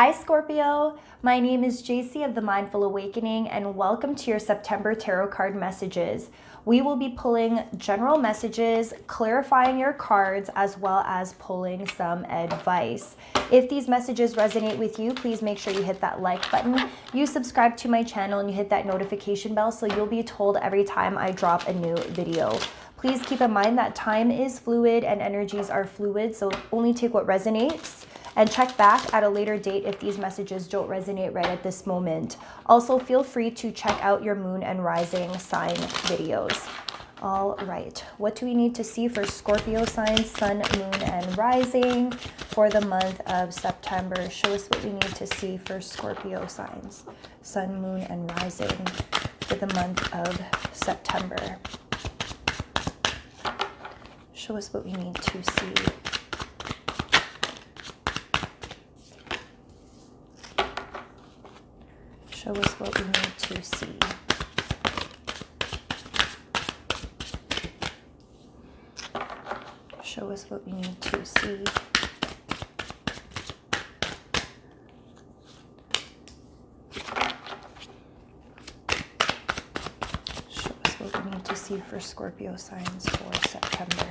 Hi Scorpio, my name is JC of The Mindful Awakening and welcome to your September tarot card messages. We will be pulling general messages, clarifying your cards, as well as pulling some advice. If these messages resonate with you, please make sure you hit that like button, you subscribe to my channel, and you hit that notification bell so you'll be told every time I drop a new video. Please keep in mind that time is fluid and energies are fluid, so only take what resonates. And check back at a later date if these messages don't resonate right at this moment. Also, feel free to check out your moon and rising sign videos. All right, what do we need to see for Scorpio signs, sun, moon, and rising for the month of September? Show us what we need to see for Scorpio signs, sun, moon, and rising for the month of September. Show us what we need to see. Show us what we need to see. Show us what we need to see. Show us what we need to see for Scorpio signs for September.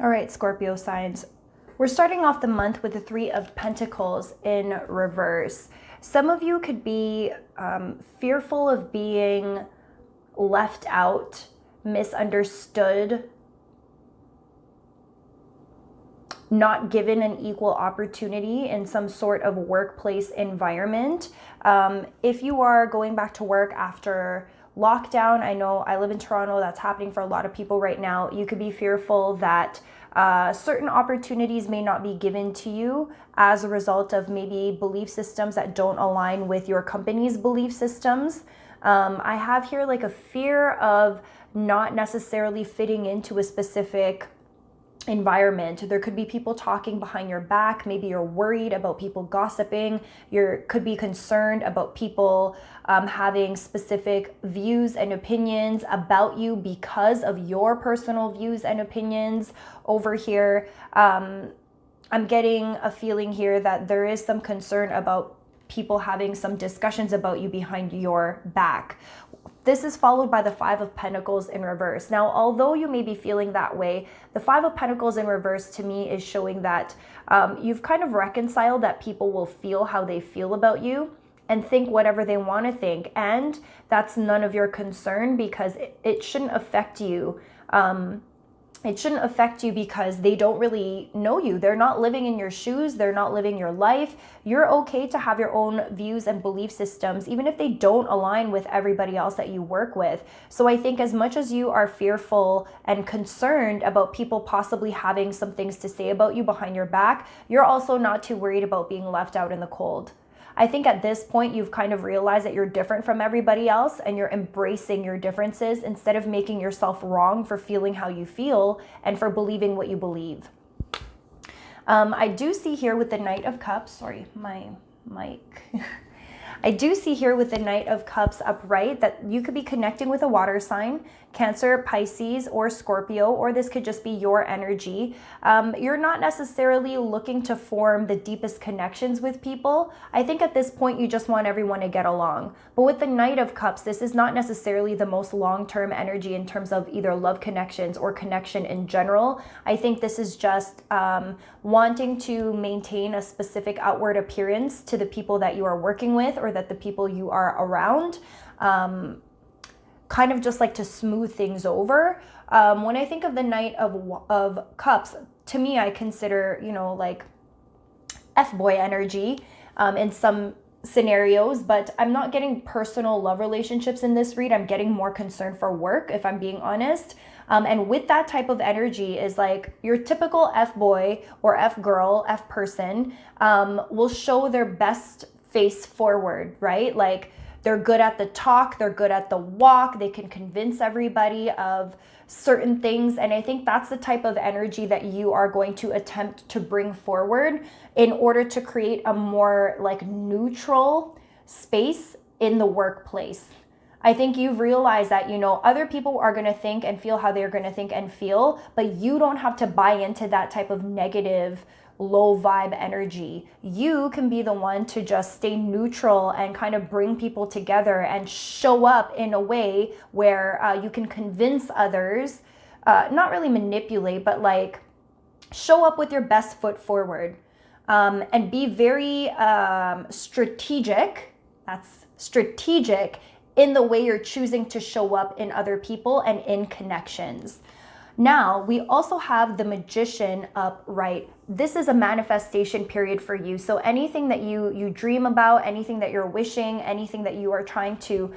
All right, Scorpio signs. We're starting off the month with the Three of Pentacles in reverse. Some of you could be fearful of being left out, misunderstood, not given an equal opportunity in some sort of workplace environment. If you are going back to work after lockdown, I know I live in Toronto, that's happening for a lot of people right now. You could be fearful that certain opportunities may not be given to you as a result of maybe belief systems that don't align with your company's belief systems. I have here like a fear of not necessarily fitting into a specific environment. There could be people talking behind your back. Maybe you're worried about people gossiping. You could be concerned about people having specific views and opinions about you because of your personal views and opinions over here. I'm getting a feeling here that there is some concern about people having some discussions about you behind your back. This is followed by the Five of Pentacles in reverse. Now, although you may be feeling that way, the Five of Pentacles in reverse to me is showing that you've kind of reconciled that people will feel how they feel about you and think whatever they want to think. And that's none of your concern because it shouldn't affect you. It shouldn't affect you because they don't really know you. They're not living in your shoes. They're not living your life. You're okay to have your own views and belief systems, even if they don't align with everybody else that you work with. So I think as much as you are fearful and concerned about people possibly having some things to say about you behind your back, you're also not too worried about being left out in the cold. I think at this point, you've kind of realized that you're different from everybody else and you're embracing your differences instead of making yourself wrong for feeling how you feel and for believing what you believe. I do see here with the Knight of Cups, sorry, my mic. I do see here with the Knight of Cups upright that you could be connecting with a water sign, Cancer, Pisces, or Scorpio, or this could just be your energy. You're not necessarily looking to form the deepest connections with people. I think at this point, you just want everyone to get along. But with the Knight of Cups, this is not necessarily the most long-term energy in terms of either love connections or connection in general. I think this is just wanting to maintain a specific outward appearance to the people that you are working with or that the people you are around. Kind of just like to smooth things over. When I think of the Knight of Cups, to me, I consider, you know, like F-boy energy in some scenarios, but I'm not getting personal love relationships in this read. I'm getting more concerned for work, if I'm being honest. And with that type of energy is like your typical F-boy or F-girl, F-person will show their best face forward, right? Like, they're good at the talk, they're good at the walk, they can convince everybody of certain things. And I think that's the type of energy that you are going to attempt to bring forward in order to create a more like neutral space in the workplace. I think you've realized that, other people are going to think and feel how they're going to think and feel, but you don't have to buy into that type of negative, low vibe energy. You can be the one to just stay neutral and kind of bring people together and show up in a way where you can convince others, not really manipulate, but like show up with your best foot forward, and be very strategic. That's strategic in the way you're choosing to show up in other people and in connections. Now, we also have the Magician upright. This is a manifestation period for you. So anything that you dream about, anything that you're wishing, anything that you are trying to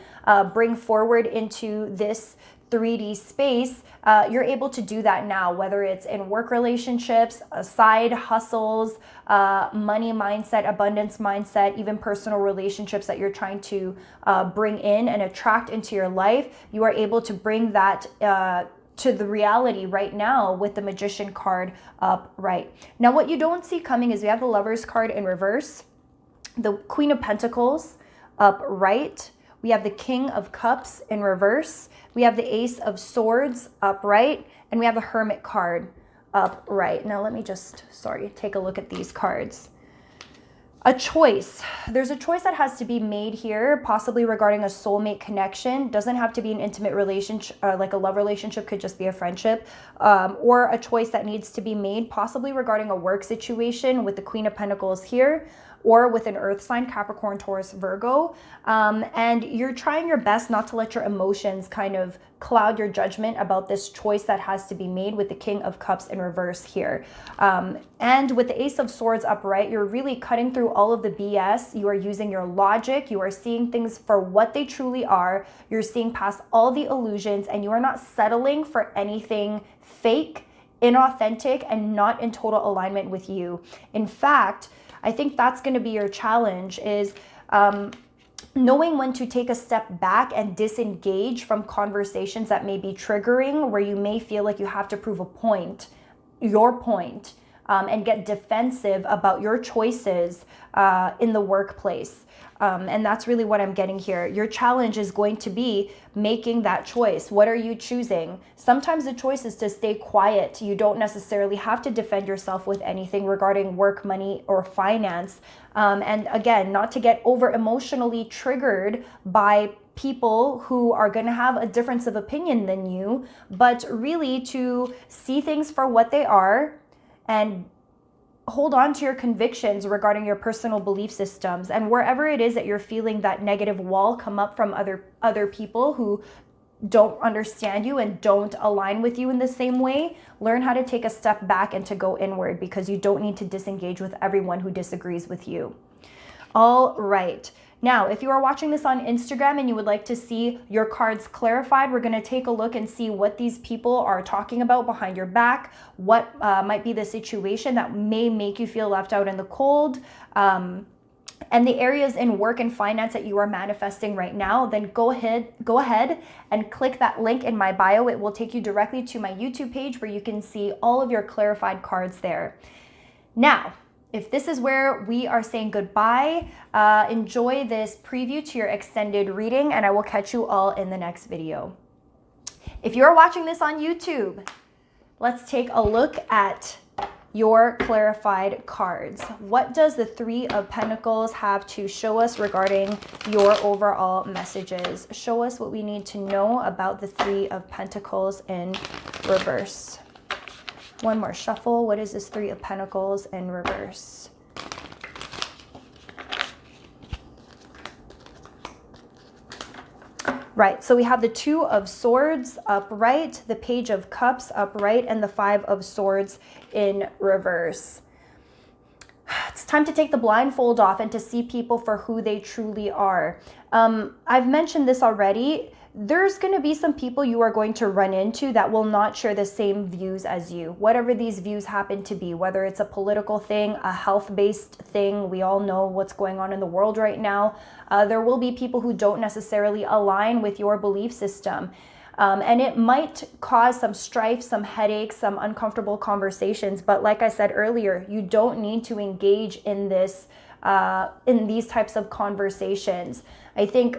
bring forward into this 3D space, you're able to do that now, whether it's in work relationships, side hustles, money mindset, abundance mindset, even personal relationships that you're trying to bring in and attract into your life. You are able to bring that to the reality right now with the Magician card upright. Now, what you don't see coming is we have the Lovers card in reverse, the Queen of Pentacles upright, we have the King of Cups in reverse, we have the Ace of Swords upright, and we have the Hermit card upright. Now let me just, take a look at these cards. A choice. There's a choice that has to be made here, possibly regarding a soulmate connection. Doesn't have to be an intimate relationship, like a love relationship, could just be a friendship, or a choice that needs to be made, possibly regarding a work situation with the Queen of Pentacles here, or with an earth sign, Capricorn, Taurus, Virgo. And you're trying your best not to let your emotions kind of cloud your judgment about this choice that has to be made with the King of Cups in reverse here. And with the Ace of Swords upright, you're really cutting through all of the BS. You are using your logic. You are seeing things for what they truly are. You're seeing past all the illusions, and you are not settling for anything fake, inauthentic, and not in total alignment with you. In fact, I think that's going to be your challenge, is knowing when to take a step back and disengage from conversations that may be triggering, where you may feel like you have to prove your point, and get defensive about your choices in the workplace. And that's really what I'm getting here. Your challenge is going to be making that choice. What are you choosing? Sometimes the choice is to stay quiet. You don't necessarily have to defend yourself with anything regarding work, money, or finance. And again, not to get over emotionally triggered by people who are going to have a difference of opinion than you, but really to see things for what they are and hold on to your convictions regarding your personal belief systems. And wherever it is that you're feeling that negative wall come up from other people who don't understand you and don't align with you in the same way, learn how to take a step back and to go inward, because you don't need to disengage with everyone who disagrees with you. All right. Now, if you are watching this on Instagram and you would like to see your cards clarified, we're going to take a look and see what these people are talking about behind your back, what might be the situation that may make you feel left out in the cold, and the areas in work and finance that you are manifesting right now. Then go ahead and click that link in my bio. It will take you directly to my YouTube page where you can see all of your clarified cards there. Now, if this is where we are saying goodbye, enjoy this preview to your extended reading, and I will catch you all in the next video. If you're watching this on YouTube, let's take a look at your clarified cards. What does the Three of Pentacles have to show us regarding your overall messages? Show us what we need to know about the Three of Pentacles in reverse. One more shuffle. What is this Three of Pentacles in reverse? Right, so we have the Two of Swords upright, the Page of Cups upright, and the Five of Swords in reverse. It's time to take the blindfold off and to see people for who they truly are. I've mentioned this already. There's going to be some people you are going to run into that will not share the same views as you, whatever these views happen to be, whether it's a political thing, a health-based thing. We all know what's going on in the world right now. There will be people who don't necessarily align with your belief system. And it might cause some strife, some headaches, some uncomfortable conversations. But like I said earlier, you don't need to engage in this in these types of conversations. I think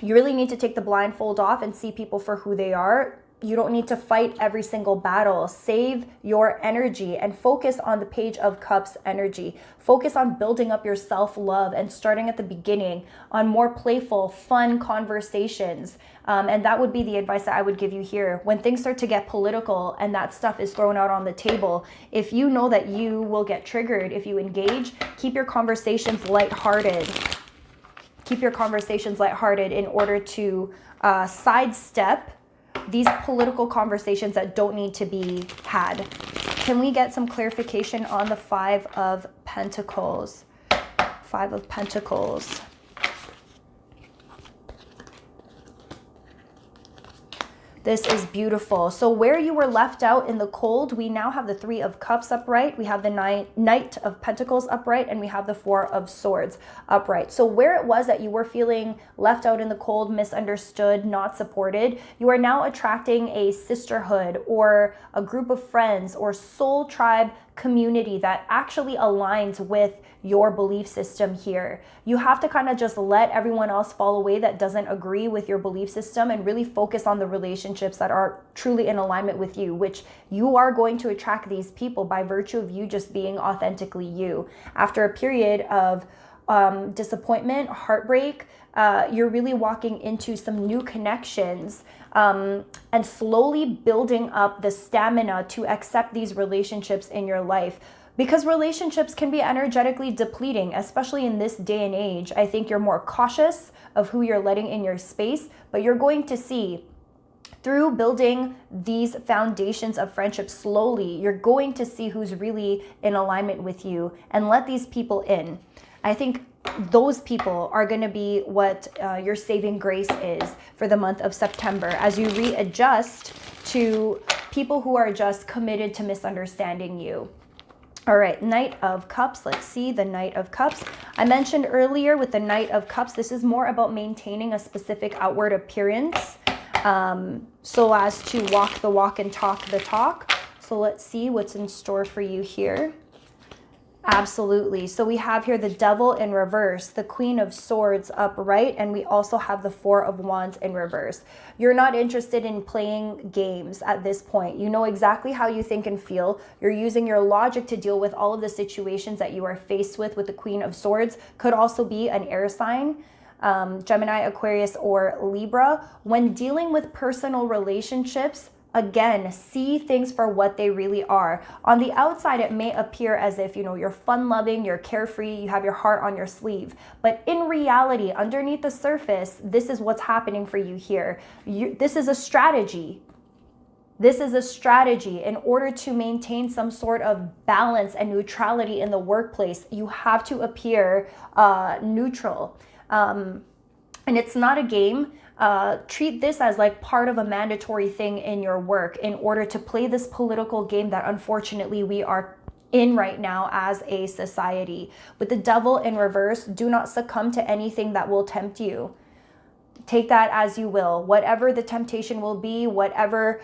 you really need to take the blindfold off and see people for who they are. You don't need to fight every single battle. Save your energy and focus on the Page of Cups energy. Focus on building up your self-love and starting at the beginning on more playful, fun conversations. And that would be the advice that I would give you here. When things start to get political and that stuff is thrown out on the table, if you know that you will get triggered if you engage, keep your conversations lighthearted. Keep your conversations lighthearted in order to sidestep these political conversations that don't need to be had. Can we get some clarification on the Five of Pentacles? Five of Pentacles. This is beautiful. So where you were left out in the cold, we now have the Three of Cups upright. We have the Knight of Pentacles upright, and we have the Four of Swords upright. So where it was that you were feeling left out in the cold, misunderstood, not supported, you are now attracting a sisterhood or a group of friends or soul tribe community that actually aligns with your belief system here. You have to kind of just let everyone else fall away that doesn't agree with your belief system and really focus on the relationships that are truly in alignment with you, which you are going to attract these people by virtue of you just being authentically you. After a period of disappointment, heartbreak, you're really walking into some new connections and slowly building up the stamina to accept these relationships in your life. Because relationships can be energetically depleting, especially in this day and age. I think you're more cautious of who you're letting in your space, but you're going to see through building these foundations of friendship slowly, you're going to see who's really in alignment with you and let these people in. I think those people are going to be what your saving grace is for the month of September as you readjust to people who are just committed to misunderstanding you. All right, Knight of Cups. Let's see the Knight of Cups. I mentioned earlier with the Knight of Cups, this is more about maintaining a specific outward appearance so as to walk the walk and talk the talk. So let's see what's in store for you here. Absolutely. So we have here the Devil in reverse, the Queen of Swords upright, and we also have the Four of Wands in reverse. You're not interested in playing games at this point. You know exactly how you think and feel. You're using your logic to deal with all of the situations that you are faced with the Queen of Swords. Could also be an air sign, Gemini, Aquarius, or Libra. When dealing with personal relationships, again, see things for what they really are. On the outside, it may appear as if, you know, you're fun-loving, you're carefree, you have your heart on your sleeve. But in reality, underneath the surface, this is what's happening for you here. This is a strategy. This is a strategy. In order to maintain some sort of balance and neutrality in the workplace, you have to appear neutral. And it's not a game. Treat this as like part of a mandatory thing in your work in order to play this political game that unfortunately we are in right now as a society. With the Devil in reverse, do not succumb to anything that will tempt you. Take that as you will. Whatever the temptation will be, whatever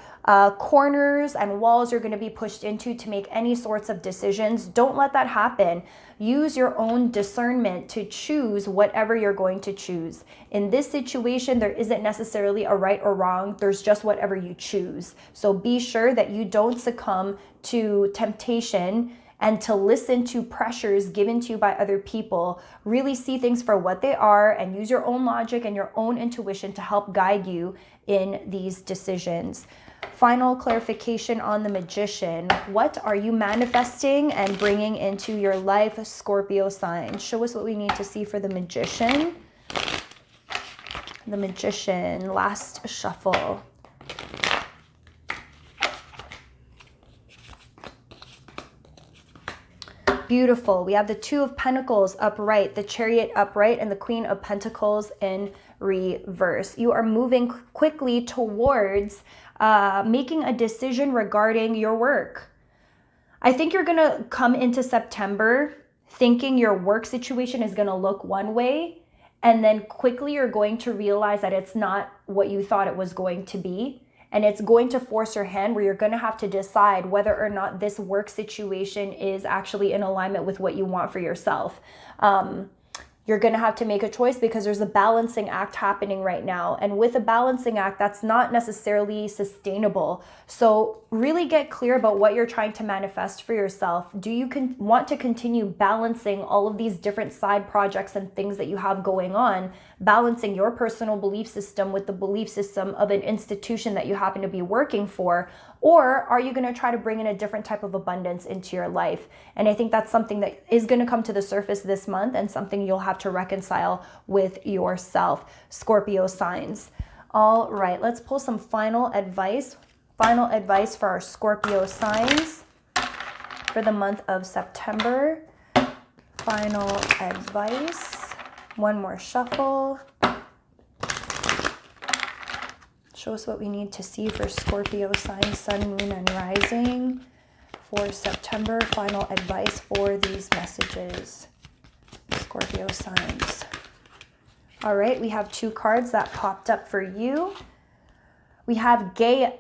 corners and walls you're going to be pushed into to make any sorts of decisions, don't let that happen. Use your own discernment to choose whatever you're going to choose. In this situation, there isn't necessarily a right or wrong. There's just whatever you choose. So be sure that you don't succumb to temptation and to listen to pressures given to you by other people. Really see things for what they are and use your own logic and your own intuition to help guide you in these decisions. Final clarification on the Magician. What are you manifesting and bringing into your life, Scorpio sign? Show us what we need to see for the Magician. The Magician, last shuffle. Beautiful. We have the Two of Pentacles upright, the Chariot upright, and the Queen of Pentacles in reverse. You are moving quickly towards making a decision regarding your work. I think you're going to come into September thinking your work situation is going to look one way, and then quickly you're going to realize that it's not what you thought it was going to be. And it's going to force your hand where you're going to have to decide whether or not this work situation is actually in alignment with what you want for yourself. You're going to have to make a choice because there's a balancing act happening right now. And with a balancing act, that's not necessarily sustainable. So really get clear about what you're trying to manifest for yourself. Do you want to continue balancing all of these different side projects and things that you have going on, balancing your personal belief system with the belief system of an institution that you happen to be working for? Or are you going to try to bring in a different type of abundance into your life? And I think that's something that is going to come to the surface this month and something you'll have to reconcile with yourself, Scorpio signs. All right, let's pull some final advice. Final advice for our Scorpio signs for the month of September. Final advice. One more shuffle. Show us what we need to see for Scorpio signs, sun, moon, and rising for September. Final advice for these messages, Scorpio signs. All right, we have 2 cards that popped up for you. We have Gaia,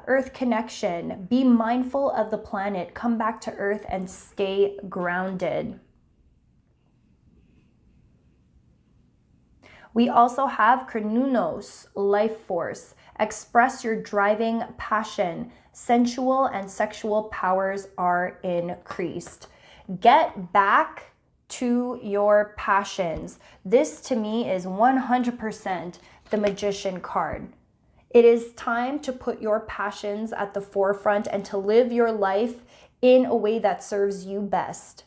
Earth connection. Be mindful of the planet. Come back to Earth and stay grounded. We also have Krenunos, life force. Express your driving passion. Sensual and sexual powers are increased. Get back to your passions. This to me is 100% the Magician card. It is time to put your passions at the forefront and to live your life in a way that serves you best.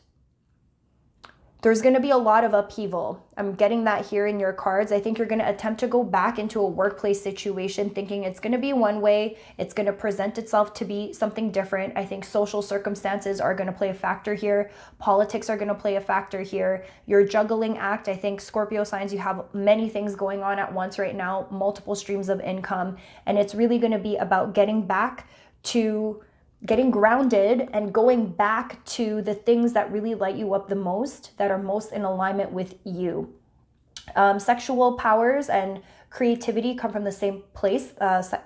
There's going to be a lot of upheaval. I'm getting that here in your cards. I think you're going to attempt to go back into a workplace situation thinking it's going to be one way. It's going to present itself to be something different. I think social circumstances are going to play a factor here. Politics are going to play a factor here. Your juggling act, I think Scorpio signs, you have many things going on at once right now, multiple streams of income. And it's really going to be about getting back to getting grounded and going back to the things that really light you up the most, that are most in alignment with you. Sexual powers and creativity come from the same place,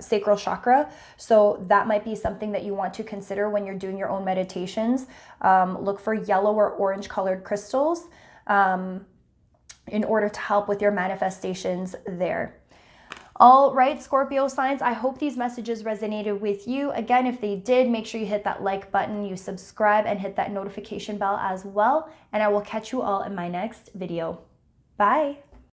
sacral chakra. So that might be something that you want to consider when you're doing your own meditations. Look for yellow or orange colored crystals in order to help with your manifestations there. All right, Scorpio signs, I hope these messages resonated with you. Again, if they did, make sure you hit that like button, you subscribe, and hit that notification bell as well. And I will catch you all in my next video. Bye.